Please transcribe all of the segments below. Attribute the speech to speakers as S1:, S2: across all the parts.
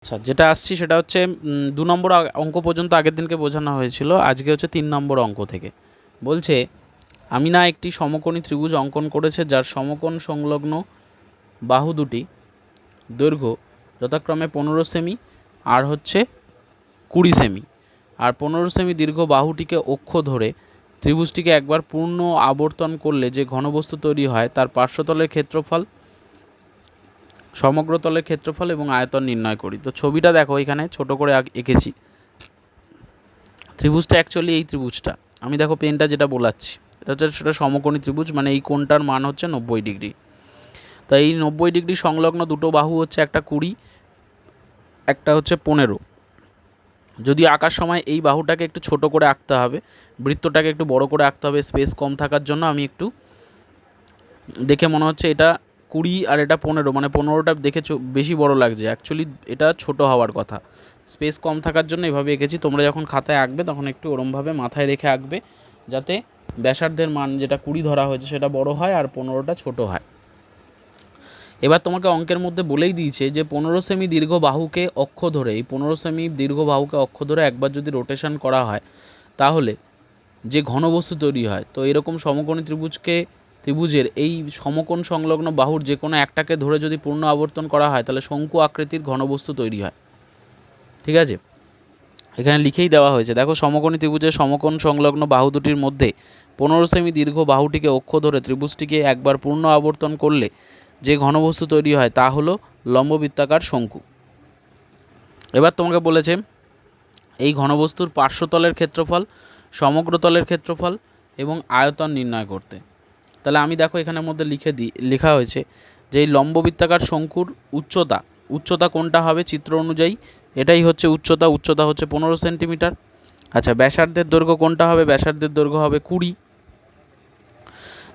S1: আচ্ছা, যেটা আসছি সেটা হচ্ছে 2 নম্বর অঙ্ক পর্যন্ত আগের দিনকে বোঝানো হয়েছিল। আজকে হচ্ছে 3 নম্বর অঙ্ক থেকে বলছে, আমিনা একটি সমকোণী ত্রিভুজ অঙ্কন করেছে যার সমকোণ সংলগ্ন বাহু দুটি দৈর্ঘ্য যথাক্রমে 15 সেমি আর হচ্ছে 20 সেমি, আর 15 সেমি দীর্ঘ বাহুটিকে অক্ষ ধরে ত্রিভুজটিকে একবার পূর্ণ আবর্তন করলে যে ঘনবস্তু তৈরি হয় তার পার্শ্বতলের ক্ষেত্রফল, সমগ্র তলের ক্ষেত্রফল এবং আয়তন নির্ণয় করি। তো ছবিটা দেখো, এখানে ছোট করে এঁকেছি। ত্রিভুজটা অ্যাকচুয়ালি এই ত্রিভুজটা, আমি দেখো পেনটা যেটা বোলাচ্ছি এটা হচ্ছে সেটা সমকোণী ত্রিভুজ, মানে এই কোণটার মান হচ্ছে 90 ডিগ্রি। তো এই 90 ডিগ্রি সংলগ্ন দুটো বাহু হচ্ছে একটা 20, একটা হচ্ছে 15। যদি আঁকার সময় এই বাহুটাকে একটু ছোট করে আঁকতে হবে, বৃত্তটাকে একটু বড় করে আঁকতে হবে স্পেস কম থাকার জন্য। আমি একটু দেখে মনে হচ্ছে এটা 20 আর এটা 15, মানে 15টা দেখে বেশি বড় লাগছে, অ্যাকচুয়ালি এটা ছোট হওয়ার কথা। স্পেস কম থাকার জন্য এভাবে এঁকেছি। তোমরা যখন খাতায় আঁকবে তখন একটু ওরমভাবে মাথায় রেখে আঁকবে, যাতে ব্যাসার্ধের মান যেটা 20 ধরা হয়েছে সেটা বড় হয় আর 15টা ছোট হয়। এবার তোমাকে অঙ্কের মধ্যে বলেই দিয়েছে যে 15 সেমি দীর্ঘ বাহুকে অক্ষ ধরে, এই 15 সেমি দীর্ঘ বাহুকে অক্ষ ধরে একবার যদি রোটেশন করা হয় তাহলে যে ঘনবস্তু তৈরি হয়। তো এরকম সমকোণী ত্রিভুজের এই সমকোণ সংলগ্ন বাহুর যে কোনো একটাকে ধরে যদি পূর্ণ আবর্তন করা হয় তাহলে শঙ্কু আকৃতির ঘনবস্তু তৈরি হয়। ঠিক আছে, এখানে লিখেই দেওয়া হয়েছে, দেখো সমকোণী ত্রিভুজের সমকোণ সংলগ্ন বাহু দুটির মধ্যে 15 সেমি দীর্ঘ বাহুটিকে অক্ষ ধরে ত্রিভুজটিকে একবার পূর্ণ আবর্তন করলে যে ঘনবস্তু তৈরি হয় তা হলো লম্ববৃত্তাকার শঙ্কু। এবার তোমাকে বলেছে এই ঘনবস্তুর পার্শ্বতলের ক্ষেত্রফল, সমগ্র তলের ক্ষেত্রফল এবং আয়তন নির্ণয় করতে। তাহলে আমি দেখো এখানের মধ্যে লেখা হয়েছে যে এই লম্ববৃত্তাকার শঙ্কুর উচ্চতা কোনটা হবে চিত্র অনুযায়ী, এটাই হচ্ছে উচ্চতা হচ্ছে 15 সেন্টিমিটার। আচ্ছা, ব্যাসার্ধের দৈর্ঘ্য কোনটা হবে, ব্যাসার্ধের দৈর্ঘ্য হবে 20।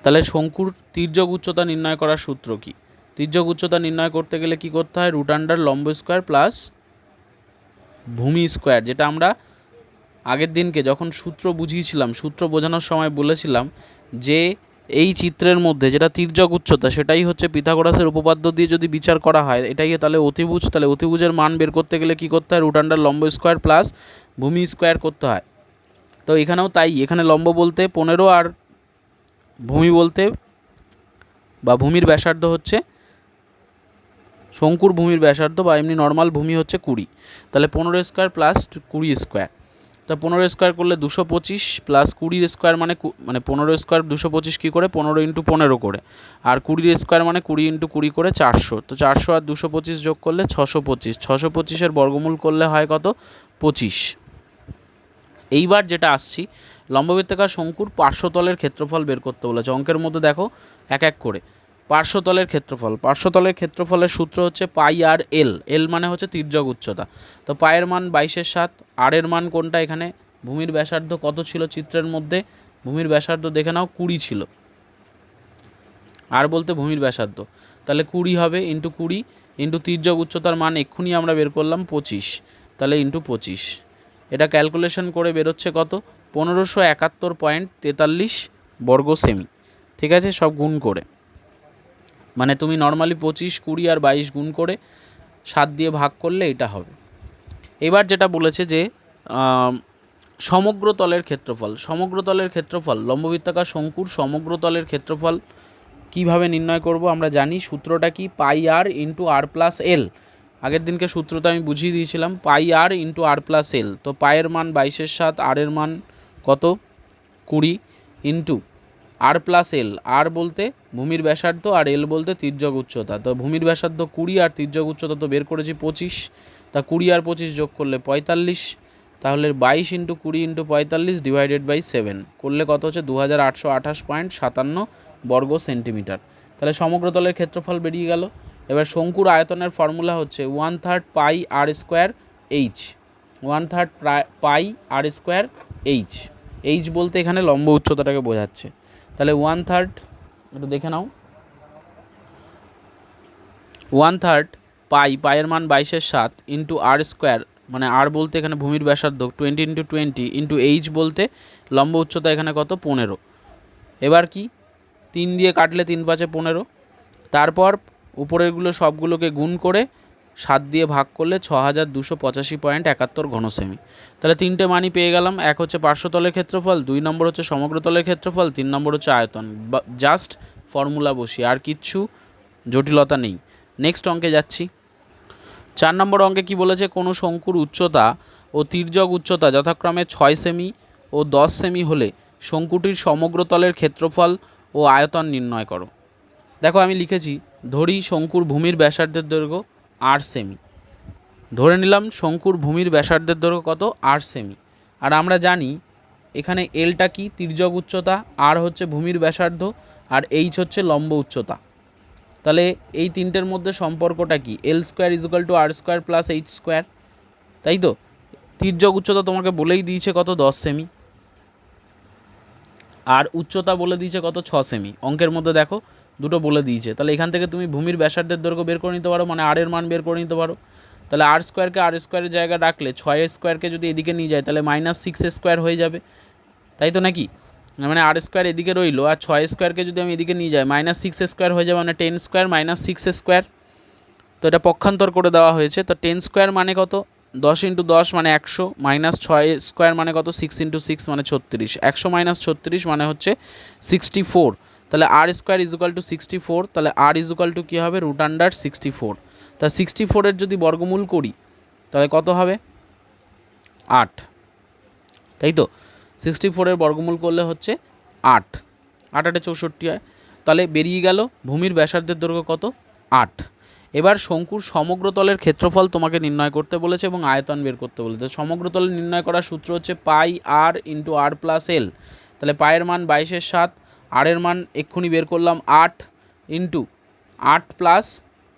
S1: তাহলে শঙ্কুর তির্যক উচ্চতা নির্ণয় করার সূত্র কি? তির্যক উচ্চতা নির্ণয় করতে গেলে কি করতে হয়, √, লম্ব স্কোয়ার প্লাস ভূমি স্কোয়ার, যেটা আমরা আগের দিনকে যখন সূত্র বুঝিয়েছিলাম, সূত্র বোঝানোর সময় বলেছিলাম যে এই চিত্রের মধ্যে যেটা তির্যক উচ্চতা সেটাই হচ্ছে পিথাগোরাসের উপপাদ্য দিয়ে যদি বিচার করা হয় এটাই তাহলে অতিভুজ। তাহলে অতিভুজের মান বের করতে গেলে কি করতে হয়, √, লম্ব স্কোয়ার প্লাস ভূমি স্কোয়ার করতে হয়। তো এখানেও তাই, এখানে লম্ব বলতে 15 আর ভূমি বলতে বা ভূমির ব্যাসার্ধ হচ্ছে, শঙ্কুর ভূমির ব্যাসার্ধ বা এমনি নর্মাল ভূমি হচ্ছে 20। তাহলে 15 স্কোয়ার প্লাস 20 স্কোয়ার, তো 15 স্কোয়ার করলে 225 প্লাস 20 স্কোয়ার মানে 15 স্কোয়ার 225 কী করে, 15 × 15 করে, আর 20 স্কোয়ার মানে 20 × 20 করে 400। তো 400 আর 225 যোগ করলে 625, 625-এর বর্গমূল করলে হয় কত, 25। এইবার যেটা আসছি, লম্ববৃত্তাকার শঙ্কুর পার্শ্বতলের ক্ষেত্রফল বের করতে বলেছে। অঙ্কের মধ্যে দেখো এক এক করে পার্শ্বতলের ক্ষেত্রফলের সূত্র হচ্ছে পাই আর এল। এল মানে হচ্ছে তির্যক উচ্চতা। তো পায়ের মান 22/7, আর এর মান কোনটা, এখানে ভূমির ব্যাসার্ধ কত ছিল চিত্রের মধ্যে, ভূমির ব্যাসার্ধ দেখে নাও 20 ছিল, আর বলতে ভূমির ব্যাসার্ধ, তাহলে 20 হবে ইন্টু 20 ইন্টু তির্যক উচ্চতার মান এক্ষুনি আমরা বের করলাম 25, তাহলে ইন্টু 25। এটা ক্যালকুলেশন করে বেরোচ্ছে কত, 1571.43 বর্গ সেমি। ঠিক আছে, সব গুণ করে, মানে তুমি নর্মালি 25, 20 আর 22 গুণ করে 7 দিয়ে ভাগ করলে এটা হবে। এবার যেটা বলেছে যে সমগ্র তলের ক্ষেত্রফল, লম্ববৃত্তাকার শঙ্কুর সমগ্র তলের ক্ষেত্রফল কীভাবে নির্ণয় করব আমরা জানি, সূত্রটা কি, পাই আর ইন্টু আর প্লাস এল। আগের দিনকে সূত্রটা আমি বুঝিয়ে দিয়েছিলাম, পাই আর ইন্টু আর প্লাস এল। তো পায়ের মান 22/7, আর এর মান কত 20 ইন্টু আর প্লাস এল, আর বলতে ভূমির ব্যাসার্ধ আর এল বলতে তির্যক উচ্চতা। তো ভূমির ব্যাসার্ধ 20 আর তির্যক উচ্চতা তো বের করেছি 25, তা 20 আর 25 যোগ করলে 45, তাহলে 22 × 20 × 45 /7 করলে কত হচ্ছে 2828.57 বর্গ সেন্টিমিটার। তাহলে সমগ্র তলের ক্ষেত্রফল বেরিয়ে গেল। এবার শঙ্কুর আয়তনের ফর্মুলা হচ্ছে 1/3 পাই আর স্কোয়ার এইচ, 1/3 পাই আর স্কোয়ার এইচ। এইচ বলতে এখানে লম্ব উচ্চতাটাকে বোঝাচ্ছে। তাহলে 1/3, একটু দেখে নাও, 1/3 পায়ের মান 22/7 ইন্টু আর স্কোয়ার, মানে আর বলতে এখানে ভূমির ব্যাসার্ধ 20 × 20 ইন্টু এইচ বলতে লম্ব উচ্চতা এখানে কত 15। এবার কি 3 দিয়ে কাটলে 3 × 5 = 15, তারপর উপরেরগুলো সবগুলোকে গুণ করে 7 দিয়ে ভাগ করলে 6285.71 ঘনসেমি। তাহলে তিনটে মানই পেয়ে গেলাম। এক হচ্ছে পার্শ্বতলের ক্ষেত্রফল, 2 নম্বর হচ্ছে সমগ্র তলের ক্ষেত্রফল, 3 নম্বর হচ্ছে আয়তন। জাস্ট ফর্মুলা বসিয়ে, আর কিচ্ছু জটিলতা নেই। নেক্সট অঙ্কে যাচ্ছি। 4 নম্বর অঙ্কে কি বলেছে, কোনো শঙ্কুর উচ্চতা ও তির্যক উচ্চতা যথাক্রমে 6 সেমি ও 10 সেমি হলে শঙ্কুটির সমগ্র তলের ক্ষেত্রফল ও আয়তন নির্ণয় করো। দেখো আমি লিখেছি, ধরি শঙ্কুর ভূমির ব্যাসার্ধের দৈর্ঘ্য 8 সেমি। ধরে নিলাম শঙ্কুর ভূমির ব্যাসার্ধের দৈর্ঘ্য কত, 8 সেমি। আর আমরা জানি এখানে এলটা কি, তির্যক উচ্চতা, আর হচ্ছে ভূমির ব্যাসার্ধ, আর এইচ হচ্ছে লম্ব উচ্চতা। তাহলে এই তিনটের মধ্যে সম্পর্কটা কি, এল square equal to R square plus H square, তাই তো। তির্যক উচ্চতা তোমাকে বলেই দিয়েছে কত, 10 সেমি, আর উচ্চতা বলে দিয়েছে কত, 6 সেমি। অঙ্কের মধ্যে দেখো দুটো বলে দিয়েছে। তাহলে এখান থেকে তুমি ভূমির ব্যাসার্ধের দৈর্ঘ্য বের করে নিতে পারো, মানে আর এর মান বের করে নিতে পারো। তাহলে আর স্কোয়ারকে আর স্কোয়ারের জায়গায় রাখলে 6 স্কোয়ারকে যদি এদিকে নিয়ে যায় তাহলে -6 স্কোয়ার হয়ে যাবে, তাই তো নাকি। মানে আর স্কোয়ার এদিকে রইলো, আর 6 স্কোয়ারকে যদি আমি এদিকে নিয়ে যাই -6 স্কোয়ার হয়ে যাবে, মানে 10 স্কোয়ার -6 স্কোয়ার। তো এটা পক্ষান্তর করে দেওয়া হয়েছে। তো 10 স্কোয়ার মানে কত, 10 × 10 মানে 100, -6 স্কোয়ার মানে কত, 6 × 6 মানে 36, 100 - 36 মানে হচ্ছে 64। তাহলে আর স্কোয়ার ইজুকাল টু 64, তাহলে আর ইজুকাল টু কী হবে, √64। তা 64-এর যদি বর্গমূল করি তাহলে কত হবে, 8, তাই তো। 64-এর বর্গমূল করলে হচ্ছে 8, 8 × 8 = 64 হয়। তাহলে বেরিয়ে গেল ভূমির ব্যাসার্ধের দৈর্ঘ্য কত, 8। এবার শঙ্কুর সমগ্র তলের ক্ষেত্রফল তোমাকে নির্ণয় করতে বলেছে এবং আয়তন বের করতে বলেছে। সমগ্র তলের নির্ণয় করার সূত্র হচ্ছে পাই আর ইন্টু আর প্লাস এল। তাহলে পায়ের মান 22/7, আর এর মান এক্ষুনি বের করলাম 8 ইন্টু 8 প্লাস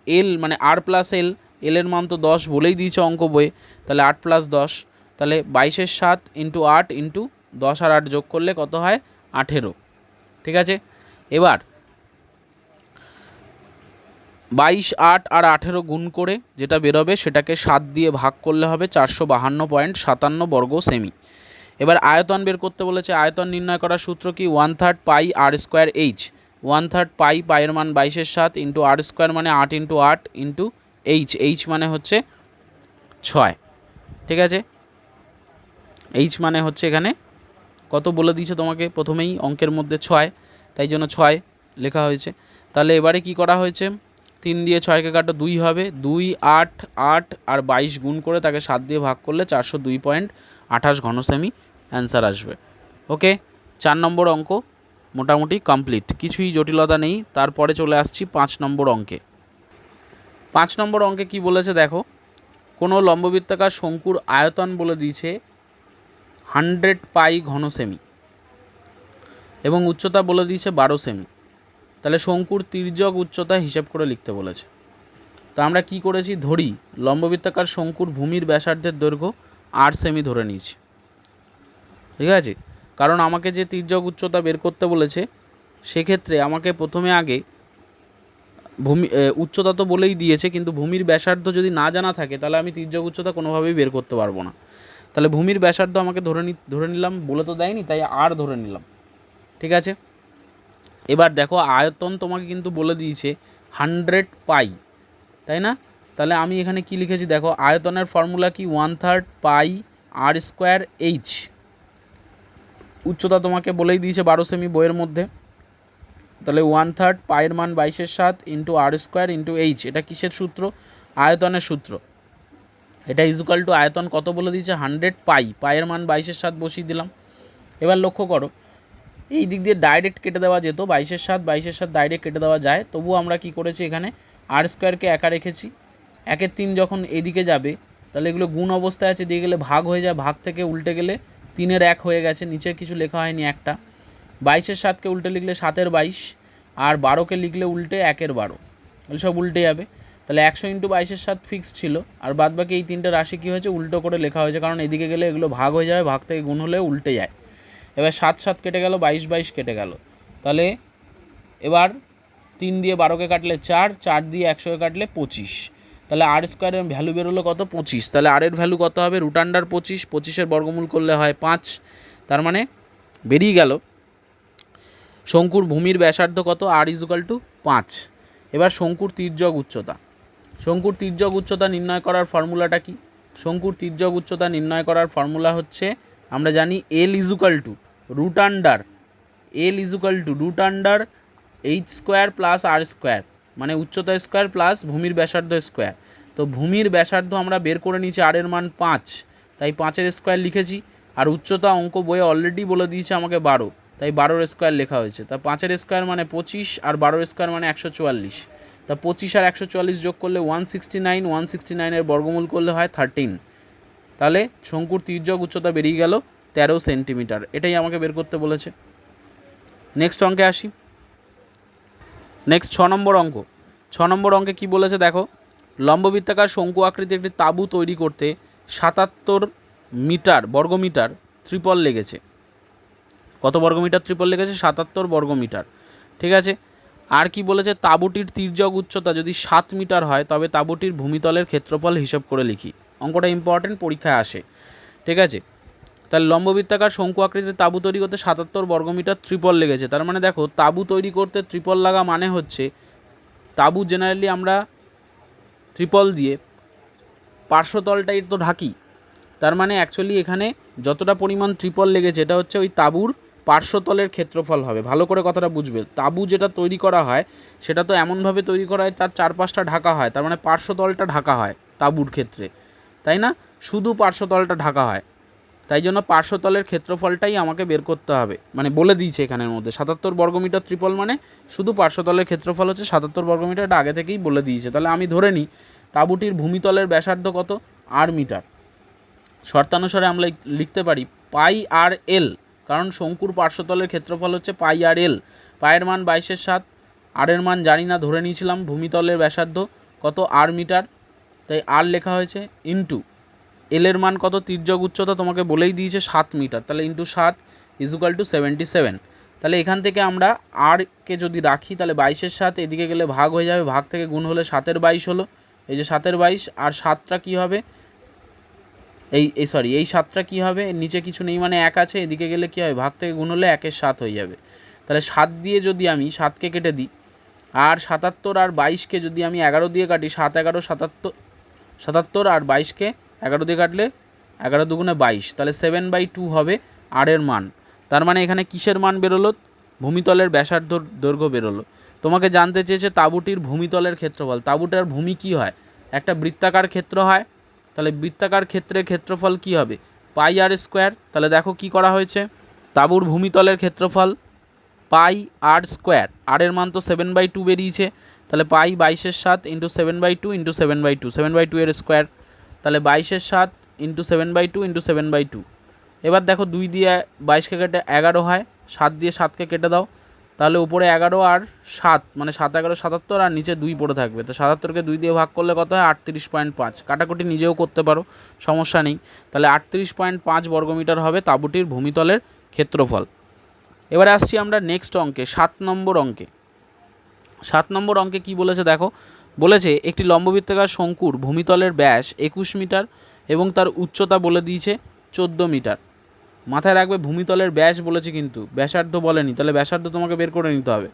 S1: এল, মানে আর প্লাস এল, এলের মান তো 10 বলেই দিয়েছে অঙ্ক বইয়ে। তাহলে 8 + 10, তাহলে 22/7 ইন্টু 8 ইন্টু 10 আর 8 যোগ করলে কত হয়, 18। ঠিক আছে। এবার 22, 8 আর 18 গুণ করে যেটা বেরোবে সেটাকে 7 দিয়ে ভাগ করলে হবে 452.57 বর্গ সেমি। এবার আয়তন বের করতে বলেছে। আয়তন নির্ণয় করার সূত্র কি, 1/3 পাই আর স্কোয়ার এইচ। 1/3 পাই, পায়ের মান 22/7 ইন্টু আর স্কোয়ার মানে 8 × 8 ইন্টু এইচ, এইচ মানে হচ্ছে 6। ঠিক আছে, এইচ মানে হচ্ছে এখানে কত বলে দিয়েছে তোমাকে প্রথমেই অঙ্কের মধ্যে, 6, তাই জন্য 6 লেখা হয়েছে। তাহলে এবারে কি করা হয়েছে, 3 দিয়ে 6কে কাটো, 2 হবে, 2, 8, 8 আর 22 গুণ করে তাকে 7 দিয়ে ভাগ করলে 402.28 ঘনসেমি অ্যান্সার আসবে। ওকে, 4 নম্বর অঙ্ক মোটামুটি কমপ্লিট, কিছুই জটিলতা নেই। তারপরে চলে আসছি 5 নম্বর অঙ্কে। 5 নম্বর অঙ্কে কি বলেছে দেখো, কোনো লম্ববৃত্তাকার শঙ্কুর আয়তন বলে দিয়েছে 100 পাই ঘনসেমি এবং উচ্চতা বলে দিয়েছে 12 সেমি। তাহলে শঙ্কুর তির্যক উচ্চতা হিসাব করে লিখতে বলেছে। তো আমরা কি করেছি, ধরি লম্ববৃত্তাকার শঙ্কুর ভূমির ব্যাসার্ধের দৈর্ঘ্য 8 সেমি ধরে নিয়েছি। ঠিক আছে, কারণ আমাকে যে তির্যক উচ্চতা বের করতে বলেছে সেক্ষেত্রে আমাকে প্রথমে আগে ভূমি উচ্চতা তো বলেই দিয়েছে, কিন্তু ভূমির ব্যাসার্ধ যদি না জানা থাকে তাহলে আমি তির্যক উচ্চতা কোনোভাবেই বের করতে পারবো না। তাহলে ভূমির ব্যাসার্ধ আমাকে ধরে নিলাম, বলে তো দেয়নি, তাই আর ধরে নিলাম। ঠিক আছে, এবার দেখো আয়তন তোমাকে কিন্তু বলে দিয়েছে 100 পাই, তাই না। তাহলে আমি এখানে কি লিখেছি দেখো, আয়তনের ফর্মুলা কি, 1/3 পাই আর স্কোয়ার এইচ। উচ্চতা তোমাকে বলেই দিয়েছে 12 সেমি বইয়ের মধ্যে। তাহলে 1/3 পায়ের মান 22/7 ইন্টু আর স্কোয়ার ইন্টু এইচ, এটা কিসের সূত্র, আয়তনের সূত্র। এটা ইজুকাল টু আয়তন কত বলে দিয়েছে, 100 পাই, পায়ের মান 22/7 বসিয়ে দিলাম। এবার লক্ষ্য করো, এই দিক দিয়ে ডাইরেক্ট কেটে দেওয়া যেত, 22/7 ডাইরেক্ট কেটে দেওয়া যায়, তবুও আমরা কি করেছি এখানে আর স্কোয়ারকে একা রেখেছি। 1/3 যখন এদিকে যাবে তাহলে এগুলো গুণ অবস্থায় আছে, দিয়ে গেলে ভাগ হয়ে যায়, ভাগ থেকে উল্টে গেলে 3-এর 1 হয়ে গেছে, নিচে কিছু লেখা হয়নি একটা। 22/7কে উল্টে লিখলে 7-এর 22, আর 12কে লিখলে উল্টে 1-এর 12, এগুলো সব উল্টে যাবে। তাহলে 100 × 22/7 ফিক্স ছিল, আর বাদ বাকি এই তিনটে রাশি কী হয়েছে, উল্টো করে লেখা হয়েছে, কারণ এদিকে গেলে এগুলো ভাগ হয়ে যাবে, ভাগ থেকে গুণ হলে উল্টে যায়। এবার 7 কেটে গেল, 22 কেটে গেল। তাহলে এবার 3 দিয়ে 12কে কাটলে 4, 4 দিয়ে 100কে কাটলে 25। তাহলে আর স্কোয়ারের ভ্যালু বেরোলো কত, 25। তাহলে আর এর ভ্যালু কত হবে, √25, 25-এর বর্গমূল করলে হয় 5। তার মানে বেরিয়ে গেল শঙ্কুর ভূমির ব্যাসার্ধ কত, আর ইজুকাল টু 5। এবার শঙ্কুর তির্যক উচ্চতা, শঙ্কুর তির্যক উচ্চতা নির্ণয় করার ফর্মুলাটা কি? শঙ্কুর তির্যক উচ্চতা নির্ণয় করার ফর্মুলা হচ্ছে, আমরা জানি L equal to root under H square plus R square, মানে উচ্চতা স্কোয়ার প্লাস ভূমির ব্যাসার্ধ স্কোয়ার। তো ভূমির ব্যাসার্ধ আমরা বের করে নিয়েছি, আর এর মান 5, তাই 5-এর স্কোয়ার লিখেছি। আর উচ্চতা অঙ্ক বইয়ে অলরেডি বলে দিয়েছে আমাকে 12, তাই 12-এর স্কোয়ার লেখা হয়েছে। তা 5-এর স্কোয়ার মানে 25, আর 12-এর স্কোয়ার মানে 144। তা 25 আর 144 যোগ করলে 169, 169-এর বর্গমূল করলে হয় 13। তাহলে শঙ্কুর তির্যক উচ্চতা বেরিয়ে গেল 13 সেন্টিমিটার। এটাই আমাকে বের করতে বলেছে। নেক্সট অঙ্কে আসি। নেক্সট 6 নম্বর অঙ্ক। 6 নম্বর অঙ্কে কি বলেছে দেখো, লম্ববৃত্তাকার শঙ্কু আকৃতির একটি তাঁবু তৈরি করতে 77 বর্গমিটার ত্রিপল লেগেছে। কত বর্গমিটার ত্রিপল লেগেছে? 77 বর্গমিটার। ঠিক আছে। আর কি বলেছে, তাঁবুটির তির্যক উচ্চতা যদি 7 মিটার হয় তবে তাঁবুটির ভূমিতলের ক্ষেত্রফল হিসাব করে লিখি। অঙ্কটা ইম্পর্টেন্ট, পরীক্ষায় আসে। ঠিক আছে। তাহলে লম্ববৃত্তাকার শঙ্কু আকৃতির তাঁবু তৈরি করতে 77 বর্গমিটার ত্রিপল লেগেছে। তার মানে দেখো, তাঁবু তৈরি করতে ত্রিপল লাগা মানে হচ্ছে, তাঁবু জেনারেলি আমরা ত্রিপল দিয়ে পার্শ্বতলটাই তো ঢাকি। তার মানে অ্যাকচুয়ালি এখানে যতটা পরিমাণ ত্রিপল লেগেছে এটা হচ্ছে ওই তাঁবুর পার্শ্বতলের ক্ষেত্রফল হবে। ভালো করে কথাটা বুঝবে। তাঁবু যেটা তৈরি করা হয় সেটা তো এমনভাবে তৈরি করা হয় তার চারপাশটা ঢাকা হয়, তার মানে পার্শ্বতলটা ঢাকা হয় তাঁবুর ক্ষেত্রে, তাই না? শুধু পার্শ্বতলটা ঢাকা হয়, তাই জন্য পার্শ্বতলের ক্ষেত্রফলটাই আমাকে বের করতে হবে। মানে বলে দিয়েছে এখানের মধ্যে 77 বর্গমিটার ত্রিপল, মানে শুধু পার্শ্বতলের ক্ষেত্রফল হচ্ছে 77 বর্গমিটার। এটা আগে থেকেই বলে দিয়েছে। তাহলে আমি ধরে নিই তাঁবুটির ভূমিতলের ব্যাসার্ধ কত? আর মিটার। শর্তানুসারে আমরা লিখতে পারি পাই আর এল, কারণ শঙ্কুর পার্শ্বতলের ক্ষেত্রফল হচ্ছে পাই আর এল। পায়ের মান 22/7, আর এর মান জানি না, ধরে নিয়েছিলাম ভূমিতলের ব্যাসার্ধ কত? আর মিটার, তাই আর লেখা হয়েছে, ইন্টু এল এর মান কত? তির্যক উচ্চতা তোমাকে বলেই দিয়েছে 7 মিটার, তাহলে ইন্টু 7 ইজুকাল টু 77। তাহলে এখান থেকে আমরা আরকে যদি রাখি তাহলে 22/7 এদিকে গেলে ভাগ হয়ে যাবে, ভাগ থেকে গুণ হলে 7/22 হলো। এই যে 7/22, আর 7টা কী হবে? এই 7টা কী হবে? নিচে কিছু নেই মানে 1 আছে, এদিকে গেলে কী হবে? ভাগ থেকে গুণ হলে 1/7 হয়ে যাবে। তাহলে 7 দিয়ে যদি আমি 7কে কেটে দিই, আর 77 আর 22কে যদি আমি 11 দিয়ে কাটি, 7 11 77, আর 22কে 11 দিয়ে কাটলে 11 দুগুণে 22, তাহলে 7/2 হবে আর এর মান। তার মানে এখানে কিসের মান বেরোলো? ভূমিতলের ব্যাসার্ধ দৈর্ঘ্য বেরোলো। তোমাকে জানতে চেয়েছে তাঁবুটির ভূমিতলের ক্ষেত্রফল। তাঁবুটার ভূমি কি হয়? একটা বৃত্তাকার ক্ষেত্র হয়, তাহলে বৃত্তাকার ক্ষেত্রের ক্ষেত্রফল কি হবে? পাই আর স্কোয়ার। তাহলে দেখো কি করা হয়েছে, তাঁবুর ভূমিতলের ক্ষেত্রফল পাই আর স্কোয়ার, আর এর মান তো 7/2 বেরিয়েছে, তাহলে পাই 22/7 ইন্টু 7/2 ইন্টু 7/2, 7/2 এর স্কোয়ার, তাহলে 22/7 ইন্টু 7/2 ইন্টু 7/2। এবার দেখো 2 দিয়ে 22কে কেটে 11 হয়, 7 দিয়ে 7কে কেটে দাও, তাহলে উপরে 11 আর 7 মানে 7 11 77, আর নিচে 2 পড়ে থাকবে। তো 77কে 2 দিয়ে ভাগ করলে কত হয়? 38.5। কাটাকুটি নিজেও করতে পারো, সমস্যা নেই। তাহলে 38.5 বর্গমিটার হবে তাঁবুটির ভূমিতলের ক্ষেত্রফল। এবারে আসছি আমরা নেক্সট অঙ্কে, 7 নম্বর অঙ্কে। 7 নম্বর অঙ্কে কি বলেছে দেখো, বলেছে একটি লম্ববৃত্তাকার শঙ্কুর ভূমিতলের ব্যাস 21 মিটার এবং তার উচ্চতা বলে দিয়েছে 14 মিটার। মাথায় রাখবে ভূমিতলের ব্যাস বলেছে, কিন্তু ব্যাসার্ধ বলেনি, তাহলে ব্যাসার্ধ তোমাকে বের করে নিতে হবে।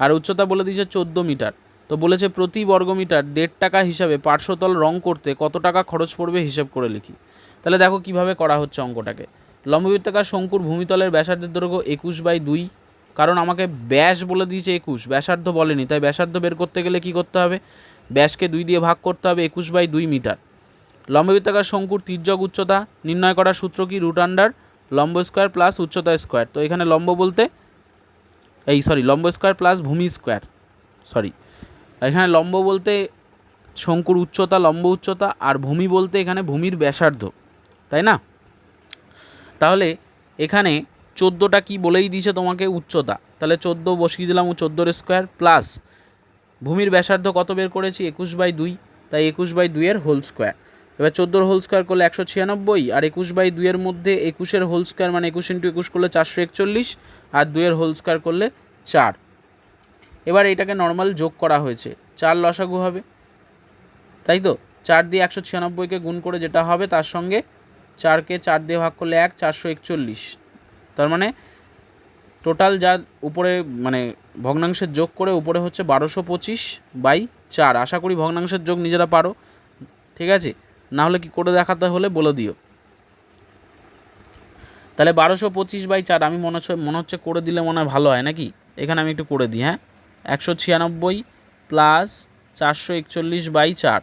S1: আর উচ্চতা বলে দিয়েছে 14 মিটার। তো বলেছে প্রতি বর্গমিটার 1.5 টাকা হিসাবে পার্শ্বতল রং করতে কত টাকা খরচ পড়বে হিসেব করে লিখি। তাহলে দেখো কিভাবে করা হচ্ছে অঙ্কটাকে। লম্ববৃত্তাকার শঙ্কুর ভূমিতলের ব্যাসার্ধের দৈর্ঘ্য 21/2, কারণ আমাকে ব্যাস বলে দিয়েছে 21, ব্যাসার্ধ বলেনি, তাই ব্যাসার্ধ বের করতে গেলে কি করতে হবে? ব্যাসকে 2 দিয়ে ভাগ করতে হবে, 21/2 মিটার। লম্ববৃত্তাকার শঙ্কুর তির্যক উচ্চতা নির্ণয় করার সূত্র কি? রুট আন্ডার লম্ব স্কোয়ার প্লাস উচ্চতা স্কোয়ার। তো এখানে লম্ব বলতে লম্ব স্কোয়ার প্লাস ভূমি স্কোয়ার, এখানে লম্ব বলতে শঙ্কুর উচ্চতা, লম্ব উচ্চতা, আর ভূমি বলতে এখানে ভূমির ব্যাসার্ধ, তাই না? তাহলে এখানে 14টা কি বলেই দিয়েছে তোমাকে? উচ্চতা। তাহলে 14 বসিয়ে দিলাম, 14 স্কোয়ার প্লাস ভূমির ব্যাসার্ধ কত বের করেছি? 21/2, তাই 21/2 এর হোল স্কোয়ার। এবার 14 হোল স্কোয়ার করলে 196, আর 21/2 এর মধ্যে 21 হোল স্কোয়ার মানে 21 × 21 করলে 441, আর 2 এর হোল স্কোয়ার করলে 4। এবার এটাকে নর্মাল যোগ করা হয়েছে, 4 লসাগু হবে, তাই তো? 4 দিয়ে 196কে গুণ করে যেটা হবে তার সঙ্গে 4কে 4 দিয়ে ভাগ করলে 1, 441। তার মানে টোটাল যা উপরে মানে ভগ্নাংশের যোগ করে উপরে হচ্ছে 1225/4। 4। আশা করি ভগ্নাংশের যোগ নিজেরা পারো, ঠিক আছে? না হলে কি করে দেখাতে হলে বলে দিও। তাহলে 1225/4 আমি মনে হচ্ছে করে দিলে মনে হয় ভালো হয় নাকি? এখানে আমি একটু করে দিই, হ্যাঁ। 196 প্লাস 441/4,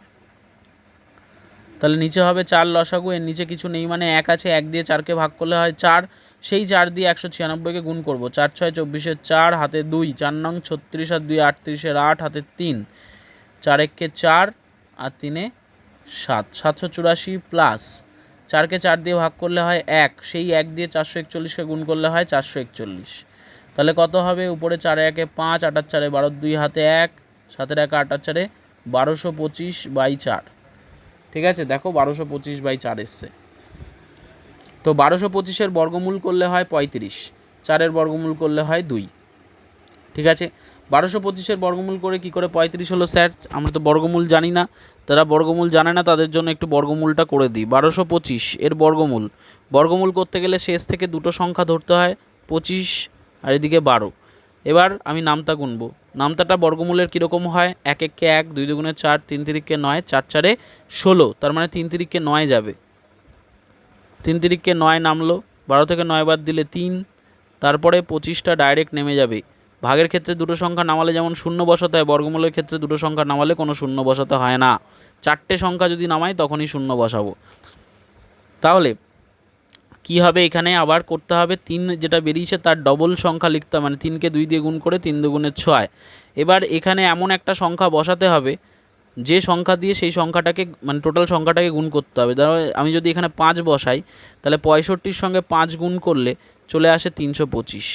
S1: তাহলে নিচে হবে 4 লসাগু, এর নিচে কিছু নেই মানে 1 আছে, 1 দিয়ে 4কে ভাগ করলে হয় 4, সেই 4 দিয়ে 196কে গুণ করবো, 4 6 24 4, হাতে 2, 4 নং 36 আর 2 38 8, হাতে 3, 4 1 4 আর 3 7, 784 প্লাস 4কে 4 দিয়ে ভাগ করলে হয় 1, সেই 1 দিয়ে 441কে গুণ করলে হয় 441। তাহলে কত হবে? উপরে 4 1 5, 8 4 12, 2 হাতে 1, 7 1 8 4 1225/4, ঠিক আছে? দেখো 1225/4 এসছে। তো 1225-এর বর্গমূল করলে হয় 35, 4-এর বর্গমূল করলে হয় 2, ঠিক আছে? 1225-এর বর্গমূল করে কি করে 35 হলো স্যার? আমরা তো বর্গমূল জানি না, তারা বর্গমূল জানে না, তাদের জন্য একটু বর্গমূলটা করে দিই। 1225 এর বর্গমূল করতে গেলে শেষ থেকে দুটো সংখ্যা ধরতে হয়, 25 আর এদিকে 12। এবার আমি নামতা গুনবো। নামতাটা বর্গমূলের কীরকম হয়? 1 1 1, 2 2 4, 3 3 9, 4 4 16, তার মানে 3 3 9 যাবে, 3 3 9 নামলো, 12 থেকে 9 বাদ দিলে 3, তারপরে 25টা ডাইরেক্ট নেমে যাবে। ভাগের ক্ষেত্রে দুটো সংখ্যা নামালে যেমন শূন্য বসাতে হয়, বর্গমূলের ক্ষেত্রে দুটো সংখ্যা নামালে কোনো শূন্য বসাতে হয় না। 4টে সংখ্যা যদি নামাই তখনই শূন্য বসাবো। তাহলে কি হবে? এখানে আবার করতে হবে 3 যেটা বেরিয়েছে তার ডবল সংখ্যা লিখতে হবে, মানে 3কে 2 দিয়ে গুণ করে 3 2 6। এবার এখানে এমন একটা সংখ্যা বসাতে হবে যে সংখ্যা দিয়ে সেই সংখ্যাটাকে মানে টোটাল সংখ্যাটাকে গুণ করতে হবে। ধরো আমি যদি এখানে 5 বসাই, তাহলে 65-র সঙ্গে 5 গুণ করলে চলে আসে 325।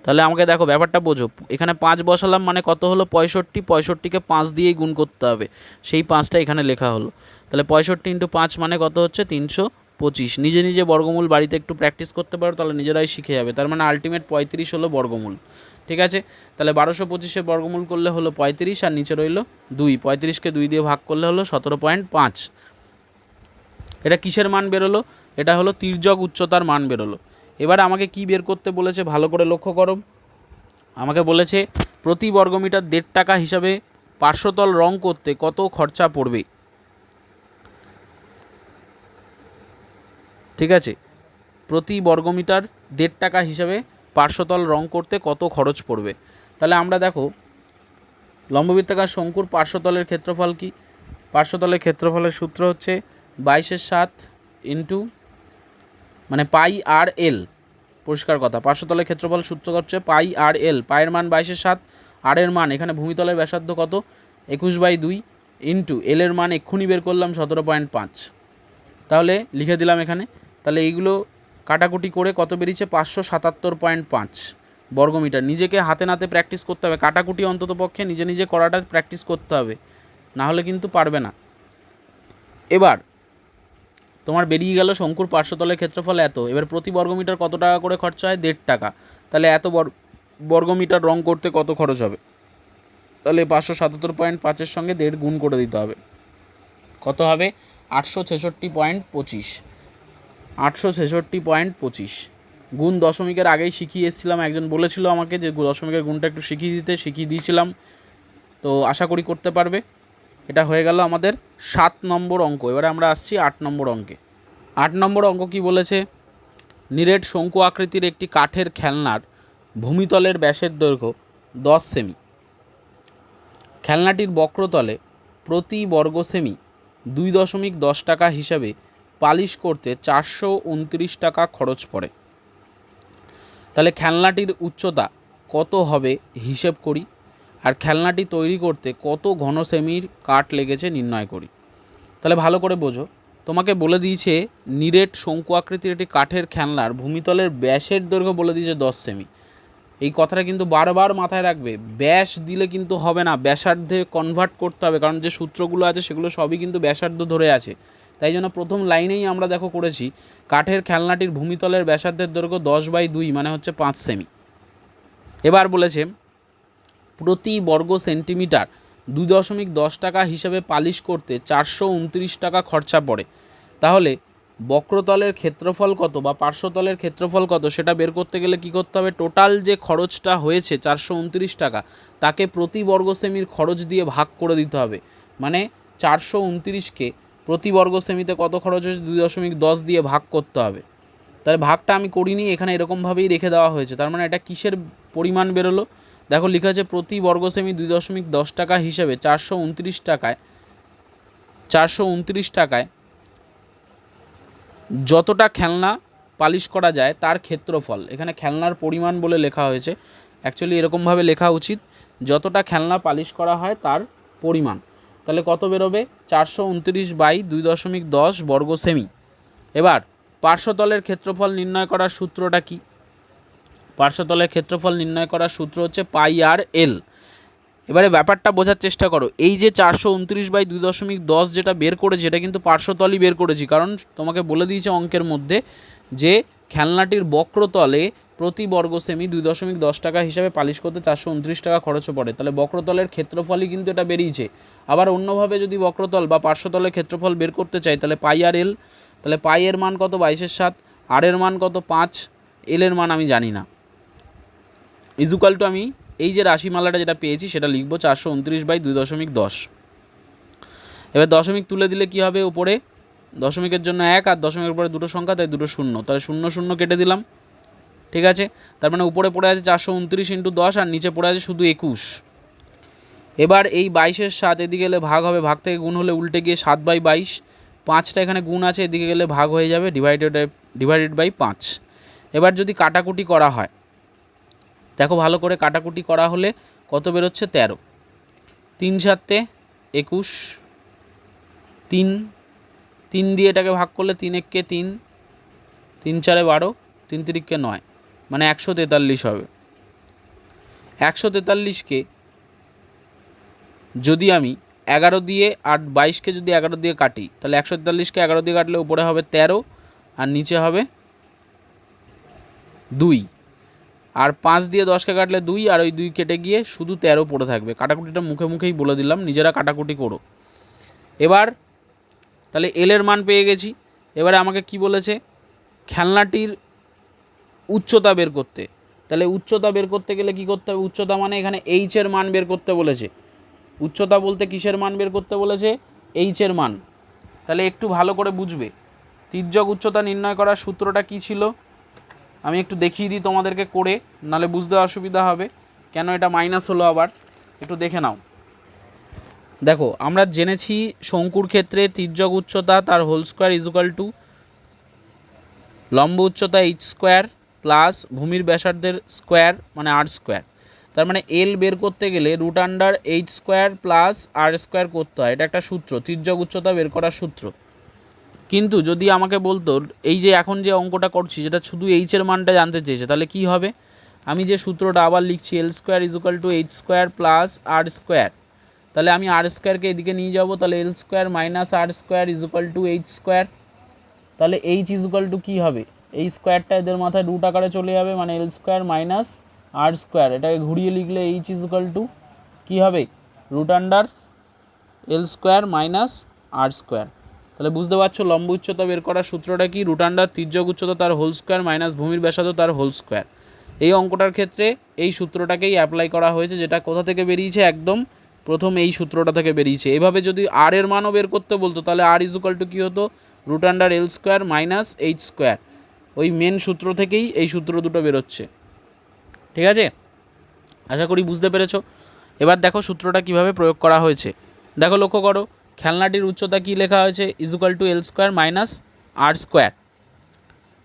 S1: তাহলে আমাকে দেখো ব্যাপারটা বোঝো, এখানে 5 বসালাম মানে কত হলো? 65, 65কে 5 দিয়েই গুণ করতে হবে, সেই 5টা এখানে লেখা হলো। তাহলে 65 × 5 মানে কত হচ্ছে? 325। নিজে নিজে বর্গমূল বাড়িতে একটু প্র্যাকটিস করতে পারো, তাহলে নিজেরাই শিখে যাবে। তার মানে আলটিমেট 35 হলো বর্গমূল, ঠিক আছে? তাহলে 1225-এর বর্গমূল করলে হলো 35 আর নিচে রইল 2, 35কে 2 দিয়ে ভাগ করলে হলো 17.5। এটা কিসের মান বেরোলো? এটা হলো তির্যক উচ্চতার মান বেরোলো। এবার আমাকে কি বের করতে বলেছে ভালো করে লক্ষ্য করো। আমাকে বলেছে প্রতি বর্গমিটার 1.5 টাকা হিসাবে পার্শ্বতল রং করতে কত খরচা পড়বে, ঠিক আছে? প্রতি বর্গমিটার 1.5 টাকা হিসাবে পার্শ্বতল রং করতে কত খরচ পড়বে। তাহলে আমরা দেখো লম্ববৃত্তাকার শঙ্কুর পার্শ্বতলের ক্ষেত্রফল কি? পার্শ্বতলের ক্ষেত্রফলের সূত্র হচ্ছে 22/7 ইন্টু মানে পাই আর এল। পরিষ্কার কথা, পার্শ্বতলের ক্ষেত্রফল সূত্র হচ্ছে পাই আর এল। পায়ের মান 22/7, আর এর মান এখানে ভূমিতলের ব্যাসার্ধ কত? 21/2 ইন্টু এল এর মান এক্ষুনি বের করলাম 17.5। তাহলে লিখে দিলাম এখানে। তাহলে এইগুলো কাটাকুটি করে কত বেরিয়েছে? 577.5 বর্গমিটার। নিজেকে হাতে নাতে প্র্যাকটিস করতে হবে, কাটাকুটি অন্তত পক্ষে নিজে নিজে করাটা প্র্যাকটিস করতে হবে, না হলে কিন্তু পারবে না। এবার তোমার বেরিয়ে গেল শঙ্কুর পার্শ্বতলের ক্ষেত্রফল এত। এবার প্রতি বর্গমিটার কত টাকা করে খরচা হয়? 1.5 টাকা। তাহলে এত বর্গমিটার রং করতে কত খরচ হবে? তাহলে 577.5-এর সঙ্গে 1.5 গুণ করে দিতে হবে। কত হবে? 866.25। 866.25 গুণ দশমিকের আগেই শিখিয়ে এসেছিলাম, একজন বলেছিল আমাকে যে দশমিকের গুণটা একটু শিখিয়ে দিয়েছিলাম, তো আশা করি করতে পারবে। এটা হয়ে গেল আমাদের 7 নম্বর অঙ্ক। এবারে আমরা আসছি 8 নম্বর অঙ্কে। 8 নম্বর অঙ্ক কি বলেছে? নিরেট শঙ্কু আকৃতির একটি কাঠের খেলনার ভূমিতলের ব্যাসের দৈর্ঘ্য 10 সেমি। খেলনাটির বক্রতলে প্রতি বর্গ সেমি 2.10 টাকা হিসাবে পালিশ করতে 429 টাকা খরচ পড়ে। তাহলে খেলনাটির উচ্চতা কত হবে হিসেব করি, আর খেলনাটি তৈরি করতে কত ঘন সেমির কাঠ লেগেছে নির্ণয় করি। তাহলে ভালো করে বোঝো, তোমাকে বলে দিয়েছে নিরেট শঙ্কু আকৃতির একটি কাঠের খেলনার ভূমিতলের ব্যাসের দৈর্ঘ্য বলে দিয়েছে 10 সেমি। এই কথাটা কিন্তু বারবার মাথায় রাখবে, ব্যাস দিলে কিন্তু হবে না, ব্যাসার্ধে কনভার্ট করতে হবে, কারণ যে সূত্রগুলো আছে সেগুলো সবই কিন্তু ব্যাসার্ধ ধরে আছে। তাই জন্য প্রথম লাইনেই আমরা দেখো করেছি কাঠের খেলনাটির ভূমিতলের ব্যাসার্ধের দৈর্ঘ্য 10/2 মানে হচ্ছে 5 সেমি। এবার বলেছে প্রতি বর্গ সেন্টিমিটার 2.10 টাকা হিসাবে পালিশ করতে 429 টাকা খরচা পড়ে। তাহলে বক্রতলের ক্ষেত্রফল কত বা পার্শ্বতলের ক্ষেত্রফল কত সেটা বের করতে গেলে কি করতে হবে, টোটাল যে খরচটা হয়েছে 429 টাকা তাকে প্রতি বর্গ সেমির খরচ দিয়ে ভাগ করে দিতে হবে। মানে 429কে প্রতি বর্গ সেমিতে কত খরচ হয়েছে 2.10 দিয়ে ভাগ করতে হবে। তাহলে ভাগটা আমি করিনি, এখানে এরকমভাবেই রেখে দেওয়া হয়েছে। তার মানে এটা কিসের পরিমাণ বেরোলো, দেখো লেখা আছে প্রতি বর্গ সেমি 2.10 টাকা হিসেবে 429 টাকায় যতটা খেলনা পালিশ করা যায় তার ক্ষেত্রফল। এখানে খেলনার পরিমাণ বলে লেখা হয়েছে, অ্যাকচুয়ালি এরকমভাবে লেখা উচিত যতটা খেলনা পালিশ করা হয় তার পরিমাণ। তাহলে কত বেরোবে, 429/2.10 বর্গ সেমি। এবার পার্শ্বতলের ক্ষেত্রফল নির্ণয় করার সূত্রটা কি, পার্শ্বতলের ক্ষেত্রফল নির্ণয় করার সূত্র হচ্ছে পাই আর এল। এবারে ব্যাপারটা বোঝার চেষ্টা করো, এই যে 429/2.10 যেটা বের করেছি এটা কিন্তু পার্শ্বতলই বের করেছি, কারণ তোমাকে বলে দিয়েছে অঙ্কের মধ্যে যে খেলনাটির বক্রতলে প্রতি বর্গ সেমি 2.10 টাকা হিসাবে পালিশ করতে 429 টাকা খরচ পড়ে। তাহলে বক্রতলের ক্ষেত্রফলই কিন্তু এটা বেরিয়েছে। আবার অন্যভাবে যদি বক্রতল বা পার্শ্বতলের ক্ষেত্রফল বের করতে চাই তাহলে পাই আর এল। তাহলে পাই এর মান কত 22/7, আর এর মান কত 5, এল এর মান আমি জানি না, ইজুকাল টু আমি এই যে রাশিমালাটা যেটা পেয়েছি সেটা লিখবো 429/2.10। এবার দশমিক তুলে দিলে কি হবে, উপরে দশমিকের জন্য 1 আর দশমিকের উপরে দুটো সংখ্যা তাই দুটো শূন্য, তাহলে 0 0 কেটে দিলাম। ঠিক আছে, তার মানে উপরে পড়ে আছে 429 × 10 আর নিচে পড়ে আছে শুধু 21। এবার এই 22/7 এদিকে গেলে ভাগ হবে, ভাগ থেকে গুণ হলে উল্টে গিয়ে 7/22, 5টা এখানে গুণ আছে এদিকে গেলে ভাগ হয়ে যাবে ডিভাইডেড/5। এবার যদি কাটাকুটি করা হয়, দেখো ভালো করে কাটাকুটি করা হলে কত বেরোচ্ছে 13, 3 7 21, 3 দিয়ে এটাকে ভাগ করলে 3 1 3, 3 4 12, 3 3 9, মানে 143 হবে। 143কে যদি আমি 11 দিয়ে আর 22কে যদি 11 দিয়ে কাটি তাহলে 143কে 11 দিয়ে কাটলে উপরে হবে 13 আর নিচে হবে 2, আর 5 দিয়ে 10কে কাটলে 2 আর ওই 2 কেটে গিয়ে শুধু 13 পড়ে থাকবে। কাটাকুটিটা মুখে মুখেই বলে দিলাম, নিজেরা কাটাকুটি করো। এবার তাহলে এল এর মান পেয়ে গেছি। এবারে আমাকে কি বলেছে, খেলনাটির উচ্চতা বের করতে। তাহলে উচ্চতা বের করতে গেলে কি করতে হবে, উচ্চতা মানে এখানে এইচ এর মান বের করতে বলেছে। উচ্চতা বলতে কিসের মান বের করতে বলেছে, এইচ এর মান। তাহলে একটু ভালো করে বুঝবে তির্যক উচ্চতা নির্ণয় করার সূত্রটা কি ছিল, আমি একটু দেখিয়ে দিই তোমাদেরকে করে, নাহলে বুঝতে অসুবিধা হবে কেন এটা মাইনাস হলো। আবার একটু দেখে নাও। দেখো আমরা জেনেছি শঙ্কুর ক্ষেত্রে তির্যক উচ্চতা তার হোল স্কোয়ার ইজুকাল টু লম্ব উচ্চতা এইচ স্কোয়ার প্লাস ভূমির ব্যাসার্ধের স্কোয়ার মানে আর স্কোয়ার। তার মানে এল বের করতে গেলে √8² প্লাস আর স্কোয়ার করতে হয়, এটা একটা সূত্র, তির্যক উচ্চতা বের করার সূত্র। কিন্তু যদি আমাকে বলতো এই যে এখন যে অঙ্কটা করছি যেটা শুধু এইচের মানটা জানতে চেয়েছে, তাহলে কি হবে, আমি যে সূত্রটা আবার লিখছি L² = H² plus R square, তাহলে আমি আর স্কোয়ারকে এদিকে নিয়ে যাব, তাহলে L² - R² = H²। তাহলে H = কী হবে, এই স্কোয়ারটা এদের মাথায় রুট আকারে চলে যাবে, মানে L² - R², এটাকে ঘুরিয়ে লিখলে H = কী হবে √L² - R²। তাহলে বুঝতে পারছো লম্ব উচ্চতা বের করার সূত্রটা কি, √, তির্যক উচ্চতা তার হোল স্কোয়ার মাইনাস ভূমির ব্যাসার্ধ তার হোল স্কোয়ার। এই অঙ্কটার ক্ষেত্রে এই সূত্রটাকেই অ্যাপ্লাই করা হয়েছে, যেটা কোথা থেকে বেরিয়েছে, একদম প্রথম এই সূত্রটা থেকে বেরিয়েছে। এভাবে যদি আর এর মানও বের করতে বলতো তাহলে আর = কী হতো √L² - H²। ওই মেন সূত্র থেকেই এই সূত্র দুটো বেরোচ্ছে। ঠিক আছে, আশা করি বুঝতে পেরেছো। এবার দেখো সূত্রটা কিভাবে প্রয়োগ করা হয়েছে, দেখো লক্ষ্য করো, খেলনাটির উচ্চতা কি লেখা হয়েছে L² - R²।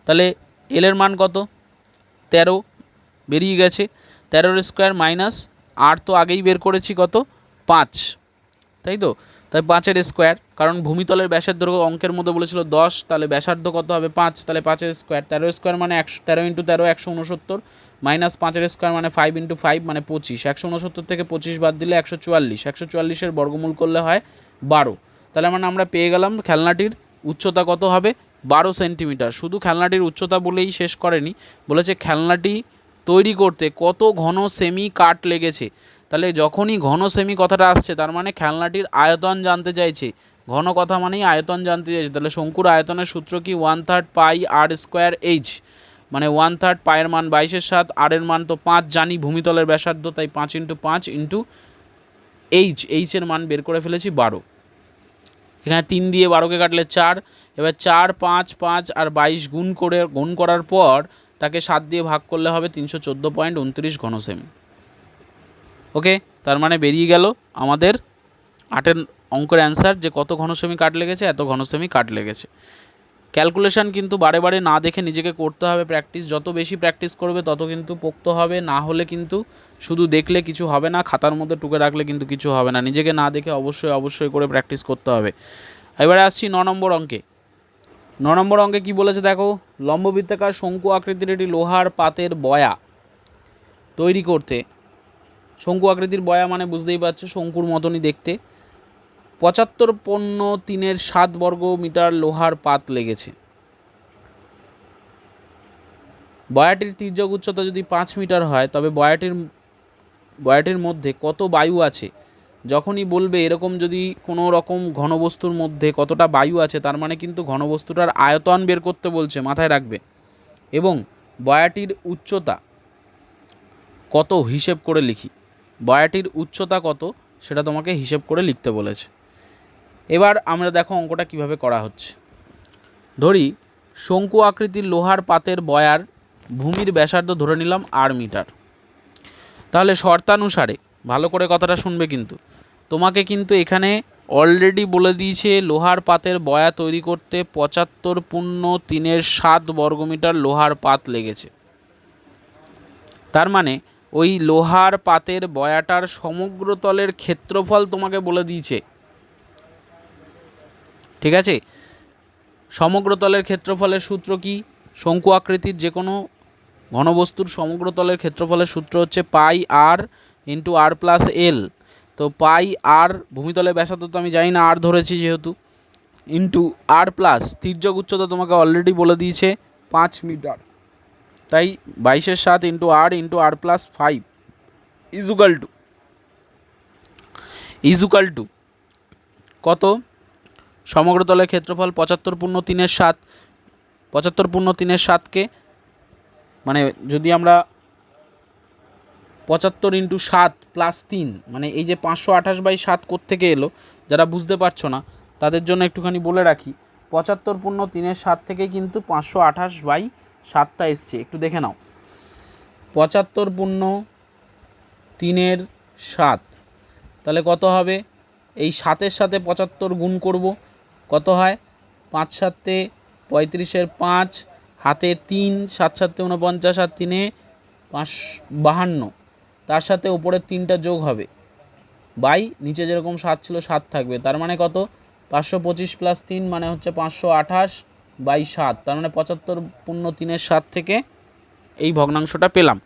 S1: তাহলে এল এর মান কত 13 বেরিয়ে গেছে, 13 স্কোয়ার মাইনাস আর তো আগেই বের করেছি কত 5, তাই তো, তাই 5 স্কোয়ার, কারণ ভূমিতলের ব্যাসের দৈর্ঘ্য অঙ্কের মধ্যে বলেছিল 10, তাহলে ব্যাসার্ধ কত হবে 5, তাহলে 5 স্কোয়ার, 13 স্কোয়ার মানে 13 × 13 169, মাইনাস 5 স্কোয়ার মানে 5 × 5 মানে 25, 169 থেকে 25 বাদ দিলে 144, 144-এর বর্গমূল করলে হয় 12। তাহলে মানে আমরা পেয়ে গেলাম খেলনাটির উচ্চতা কত হবে 12 সেন্টিমিটার। শুধু খেলনাটির উচ্চতা বলেই শেষ করেনি, বলেছে খেলনাটি তৈরি করতে কত ঘন সেমি কাঠ লেগেছে। তাহলে যখনই ঘন সেমি কথাটা আসছে তার মানে খেলনাটির আয়তন জানতে চাইছে, ঘন কথা মানেই আয়তন জানতে চাইছে। তাহলে শঙ্কুর আয়তনের সূত্র কি 1/3 পাই আর স্কোয়ার এইচ, মানে 1/3 পায়ের মান 22/7, আর এর মান তো 5 জানি, ভূমিতলের ব্যাসার্ধ, তাই 5 × 5 × এইচের মান বের করে ফেলেছি 12। এখানে 3 দিয়ে 12কে কাটলে 4, এবার 4, 5, 5 আর 22 গুণ করার পর তাকে 7 দিয়ে ভাগ করলে হবে 314.29 ঘনসেমি। ওকে, তার মানে বেরিয়ে গেল আমাদের 8-এর অঙ্কের অ্যান্সার যে কত ঘনসেমি কাট লেগেছে, এত ঘনসেমি কাট লেগেছে। ক্যালকুলেশন কিন্তু বারে বারে না দেখে নিজেকে করতে হবে প্র্যাকটিস, যত বেশি প্র্যাকটিস করবে তত কিন্তু পোক্ত হবে, না হলে কিন্তু শুধু দেখলে কিছু হবে না, খাতার মধ্যে টুকে রাখলে কিন্তু কিছু হবে না, নিজেকে না দেখে অবশ্যই করে প্র্যাকটিস করতে হবে। এবারে আসছি 9 নম্বর অঙ্কে। 9 নম্বর অঙ্কে কী বলেছে দেখো, লম্ববৃত্তাকার শঙ্কু আকৃতির একটি লোহার পাতের বয়া তৈরি করতে, শঙ্কু আকৃতির বয়া মানে বুঝতেই পারছো শঙ্কুর মতনই দেখতে, 75.3 বর্গ মিটার লোহার পাত লেগেছে। বয়াটির তির্যক উচ্চতা যদি 5 মিটার হয় তবে বয়াটির মধ্যে কত বায়ু আছে। যখনই বলবে এরকম যদি কোনো রকম ঘনবস্তুর মধ্যে কতটা বায়ু আছে, তার মানে কিন্তু ঘনবস্তুটার আয়তন বের করতে বলছে, মাথায় রাখবে। এবং বয়াটির উচ্চতা কত হিসেব করে লিখি, বয়াটির উচ্চতা কত সেটা তোমাকে হিসেব করে লিখতে বলেছে। এবার আমরা দেখো অঙ্কটা কিভাবে করা হচ্ছে। ধরি শঙ্কু আকৃতির লোহার পাতের বয়ার ভূমির ব্যাসার্ধ ধরে নিলাম আর মিটার। তাহলে শর্তানুসারে ভালো করে কথাটা শুনবে, কিন্তু তোমাকে কিন্তু এখানে অলরেডি বলে দিয়েছে লোহার পাতের বয়া তৈরি করতে 75.3 বর্গমিটার লোহার পাত লেগেছে। তার মানে ওই লোহার পাতের বয়াটার সমগ্র তলের ক্ষেত্রফল তোমাকে বলে দিয়েছে, ঠিক আছে। সমগ্র তলের ক্ষেত্রফলের সূত্র কি, শঙ্কু আকৃতির যে কোনো ঘনবস্তুর সমগ্র তলের ক্ষেত্রফলের সূত্র হচ্ছে পাই আর ইন্টু আর প্লাস এল। তো পাই আর ভূমিতলের ব্যাসার্ধ তো আমি জানি না, আর ধরেছি যেহেতু, ইন্টু আর প্লাস তির্যক উচ্চতা তোমাকে অলরেডি বলে দিয়েছে 5 মিটার, তাই 22/7 into R plus 5 equal to কত, সমগ্র তলের ক্ষেত্রফল 75.3 75.3 মানে যদি আমরা 75 × 7 + 3, মানে এই যে 528/7 কোত্থেকে এলো, যারা বুঝতে পারছো না তাদের জন্য একটুখানি বলে রাখি, 75.3 থেকে কিন্তু 528/7টা এসছে, একটু দেখে নাও। 75.3 তাহলে কত হবে, এই 7-এর সাথে 75 গুণ করব, কত হয় 5 × 7 = 35, 5 হাতে 3, 7 × 7 = 49, আর 3 5 52, তার সাথে উপরের 3টা যোগ হবে, বাই নিচে যেরকম 7 ছিল 7 থাকবে, তার মানে কত 525 + 3 মানে হচ্ছে 528/7, তার মানে 75.3 থেকে এই ভগ্নাংশটা পেলাম।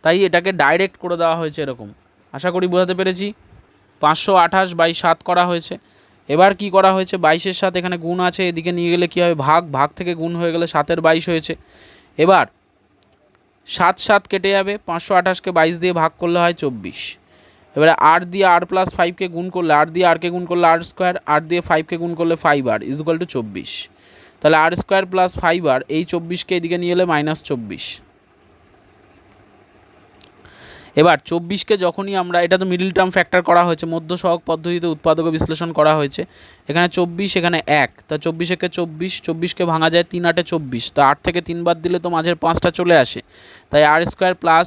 S1: তাই এটাকে ডাইরেক্ট করে দেওয়া হয়েছে এরকম, আশা করি বোঝাতে পেরেছি। 528/7 করা হয়েছে। এবার কি করা হয়েছে, 22-এর সাথে এখানে গুণ আছে, এদিকে নিয়ে গেলে কি হবে, ভাগ থেকে গুণ হয়ে গেলে 7-এর 22 হয়েছে। এবার 7 কেটে যাবে, 528কে 22 দিয়ে ভাগ করলে হয় 24। এবারে আর দিয়ে আর প্লাস 5কে গুণ করলে, আর দিয়ে আরকে গুণ করলে আর স্কোয়ার, আর দিয়ে 5কে গুণ করলে 5r = 24। তাহলে আর স্কোয়ার প্লাস 5r, এই 24কে এদিকে নিয়ে এলে -24। এবার 24কে যখনই আমরা, এটা তো মিডল টার্ম ফ্যাক্টর করা হয়েছে, মধ্য সহগ পদ্ধতিতে উৎপাদক বিশ্লেষণ করা হয়েছে, এখানে 24 এখানে 1, তা 24-একে 24কে ভাঙা যায় 3 × 8 = 24, তো 8 থেকে 3 বাদ দিলে তো মাঝের 5টা চলে আসে, তাই আর স্কোয়ার প্লাস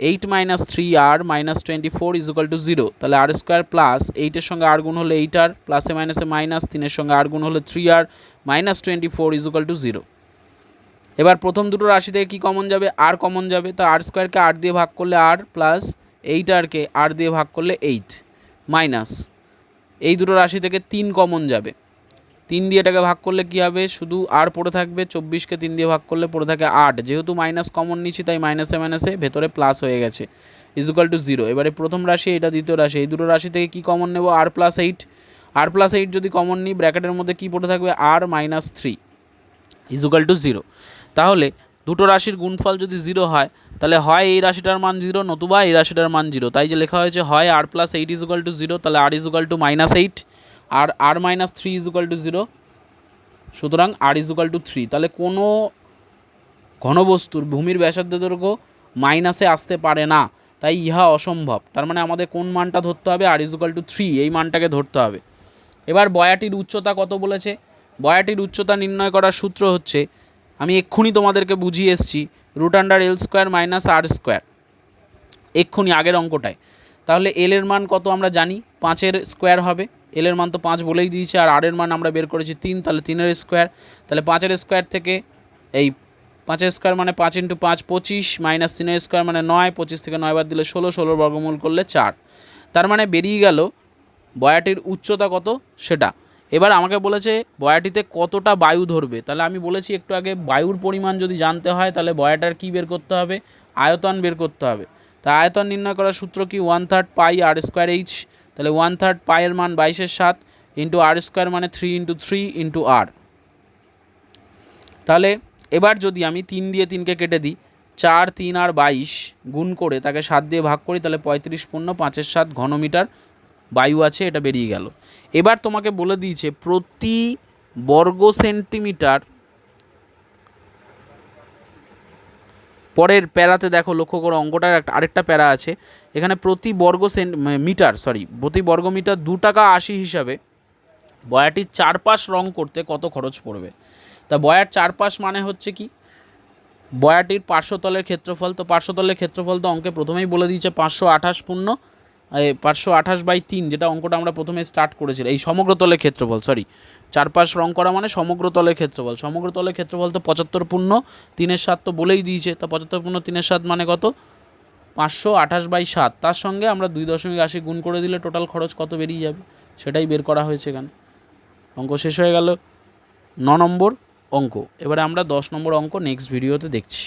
S1: 8 - 3r -24 = 0। তাহলে আর স্কোয়ার প্লাস 8-এর সঙ্গে আর গুণ হলে 8r, প্লাসে মাইনাসে মাইনাস, 3-এর সঙ্গে আর গুণ হলে 3r -24 = 0। এবার প্রথম দুটো রাশি থেকে কি কমন যাবে, আর কমন যাবে, তো আর স্কোয়ারকে 8 দিয়ে ভাগ করলে আর, প্লাস 8rকে 8 দিয়ে ভাগ করলে 8, মাইনাস এই দুটো রাশি থেকে 3 কমন যাবে, 3 দিয়ে এটাকে ভাগ করলে কি হবে, শুধু আর পড়ে থাকবে, 24কে 3 দিয়ে ভাগ করলে পড়ে থাকে 8, যেহেতু মাইনাস কমন নিচ্ছি তাই মাইনাসে ভেতরে প্লাস হয়ে গেছে = 0। এবারে প্রথম রাশি, এটা দ্বিতীয় রাশি, এই দুটো রাশি থেকে কি কমন নেব, আর প্লাস 8 যদি কমন নিই, ব্র্যাকেটের মধ্যে কি পড়ে থাকবে, আর -3 = 0। তাহলে দুটো রাশির গুণফল যদি 0 হয়, তাহলে হয় এই রাশিটার মান 0, নতুবা এই রাশিটার মান 0, তাই যে লেখা হয়েছে হয় r + 8 = 0, তাহলে r = -8, আর R minus three is equal to 0, সুতরাং আর ইজ ইকুয়াল টু 3। তাহলে কোনো ঘনবস্তুর ভূমির ব্যাসার্ধ দৈর্ঘ্য মাইনাসে আসতে পারে না, তাই ইহা অসম্ভব। তার মানে আমাদের কোন মানটা ধরতে হবে? আর ইজ ইকুয়াল টু 3, এই মানটাকে ধরতে হবে। এবার বয়াটির উচ্চতা কত বলেছে? বয়াটির উচ্চতা নির্ণয় করার সূত্র হচ্ছে, আমি এক্ষুনি তোমাদেরকে বুঝিয়ে এসেছি, √L² মাইনাস R², এক্ষুনি আগের অঙ্কটায়। তাহলে এল এর মান কত আমরা জানি, 5-এর স্কোয়ার হবে। এল এর মান তো 5 বলেই দিয়েছে, আর আর এর মান আমরা বের করেছি 3, তাহলে 3-এর স্কোয়ার। তাহলে 5-এর স্কোয়ার থেকে এই 5-এর স্কোয়ার মানে 5 × 5 25, মাইনাস 3-এর স্কোয়ার মানে 9, 25 থেকে 9 বাদ দিলে 16, 16 বর্গমূল করলে 4। তার মানে বেরিয়ে গেল বয়াটির উচ্চতা কত সেটা। এবার আমাকে বলেছে বয়াটিতে কতটা বায়ু ধরবে। তাহলে আমি বলেছি একটু আগে, বায়ুর পরিমাণ যদি জানতে হয় তাহলে বয়াটার কী বের করতে হবে? আয়তন বের করতে হবে। তা আয়তন নির্ণয় করার সূত্র কি? 1/3 পাই R²H। তাহলে 1/3 পাইয়ের মান 22/7 ইন্টু R² মানে 3 × 3 ইন্টু R। তাহলে এবার যদি আমি 3 দিয়ে 3কে কেটে দিই, 4, 3 আর 22 গুণ করে তাকে 7 দিয়ে ভাগ করি, তাহলে 35 পূর্ণ 5/7 ঘনমিটার বায়ু আছে, এটা বেরিয়ে গেল। এবার তোমাকে বলে দিয়েছে প্রতি বর্গ সেন্টিমিটার, পরের প্যারাতে দেখো লক্ষ্য করো, অঙ্কটার আরেকটা প্যারা আছে এখানে, প্রতি বর্গ মিটার 2 টাকা 80 হিসাবে বয়াটির চারপাশ রং করতে কত খরচ পড়বে। তা বয়ার চারপাশ মানে হচ্ছে কি? বয়াটির পার্শ্বতলের ক্ষেত্রফল। তো পার্শ্বতলের ক্ষেত্রফল তো অঙ্কে প্রথমেই বলে দিয়েছে 528 পূর্ণ 528/3, যেটা অঙ্কটা আমরা প্রথমে স্টার্ট করেছিলাম। এই সমগ্র তলের ক্ষেত্রফল, চারপাশ রং করা মানে সমগ্র তলের ক্ষেত্রফল। সমগ্র তলের ক্ষেত্রফল তো 75 পূর্ণ 3/7 তো বলেই দিয়েছে। তা 75 পূর্ণ 3/7 মানে কত? 528/7। তার সঙ্গে আমরা 2.80 গুণ করে দিলে টোটাল খরচ কত বেরিয়ে যাবে, সেটাই বের করা হয়েছে এখানে। অঙ্ক শেষ হয়ে গেল 9 নম্বর অঙ্ক। এবারে আমরা 10 নম্বর অঙ্ক নেক্সট ভিডিওতে দেখছি।